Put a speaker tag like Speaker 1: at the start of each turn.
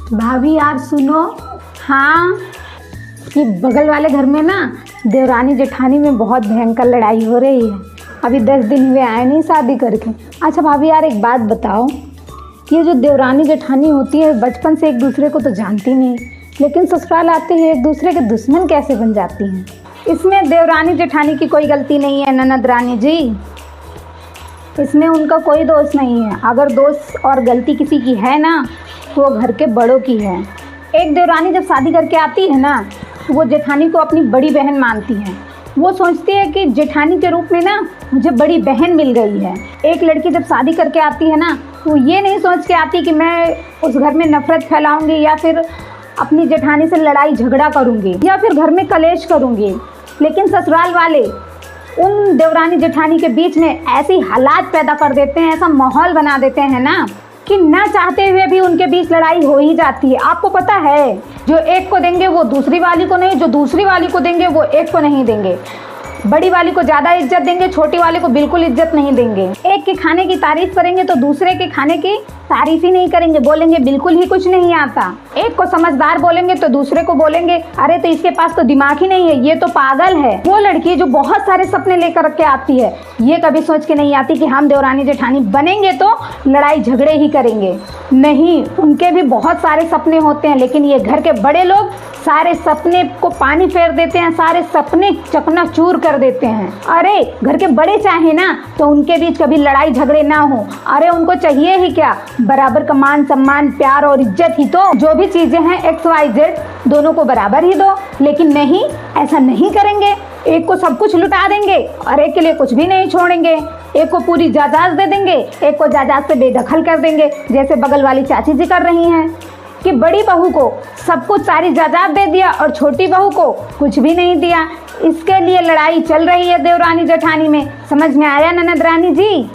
Speaker 1: भाभी यार सुनो। हाँ, ये बगल वाले घर में ना देवरानी जेठानी में बहुत भयंकर लड़ाई हो रही है। अभी 10 दिन हुए आए नहीं शादी करके। अच्छा भाभी यार एक बात बताओ, ये जो देवरानी जेठानी होती है बचपन से एक दूसरे को तो जानती नहीं, लेकिन ससुराल आते ही एक दूसरे के दुश्मन कैसे बन जाती हैं। इसमें देवरानी जेठानी की कोई गलती नहीं है ननद रानी जी, इसमें उनका कोई दोष नहीं है। अगर दोष और गलती किसी की है ना तो वो घर के बड़ों की है। एक देवरानी जब शादी करके आती है ना तो वो जेठानी को अपनी बड़ी बहन मानती है। वो सोचती है कि जेठानी के रूप में ना मुझे बड़ी बहन मिल गई है। एक लड़की जब शादी करके आती है ना तो ये नहीं सोच के आती कि मैं उस घर में नफरत फैलाऊंगी या फिर अपनी जेठानी से लड़ाई झगड़ा करूंगी या फिर घर में कलेश करूंगी। लेकिन ससुराल वाले उन देवरानी जेठानी के बीच में ऐसी हालात पैदा कर देते हैं, ऐसा माहौल बना देते हैं ना कि ना चाहते हुए भी उनके बीच लड़ाई हो ही जाती है। आपको पता है, जो एक को देंगे वो दूसरी वाली को नहीं, जो दूसरी वाली को देंगे वो एक को नहीं देंगे। बड़ी वाली को ज़्यादा इज्जत देंगे, छोटी वाले को बिल्कुल इज्जत नहीं देंगे। एक के खाने की तारीफ करेंगे तो दूसरे के खाने की तारीफ ही नहीं करेंगे, बोलेंगे बिल्कुल ही कुछ नहीं आता। एक को समझदार बोलेंगे तो दूसरे को बोलेंगे अरे तो इसके पास तो दिमाग ही नहीं है, ये तो पागल है। वो लड़की जो बहुत सारे सपने लेकर के आती है, ये कभी सोच के नहीं आती कि हम देवरानी जेठानी बनेंगे तो लड़ाई झगड़े ही करेंगे। नहीं, उनके भी बहुत सारे सपने होते हैं, लेकिन ये घर के बड़े लोग सारे सपने को पानी फेर देते हैं, सारे सपने चकनाचूर कर देते हैं। अरे घर के बड़े चाहे ना तो उनके बीच कभी लड़ाई झगड़े ना हो। अरे उनको चाहिए ही क्या, बराबर का मान सम्मान प्यार और इज्जत ही तो। जो भी चीजें हैं XYZ दोनों को बराबर ही दो। लेकिन नहीं, ऐसा नहीं करेंगे। एक को सब कुछ लुटा देंगे और एक के लिए कुछ भी नहीं छोड़ेंगे। एक को पूरी जायदाद दे देंगे, एक को जायदाद से बेदखल कर देंगे, जैसे बगल वाली चाची जी कर रही हैं कि बड़ी बहू को सब कुछ सारी जायदाद दे दिया और छोटी बहू को कुछ भी नहीं दिया। इसके लिए लड़ाई चल रही है देवरानी जेठानी में। समझ में आया ननद रानी जी?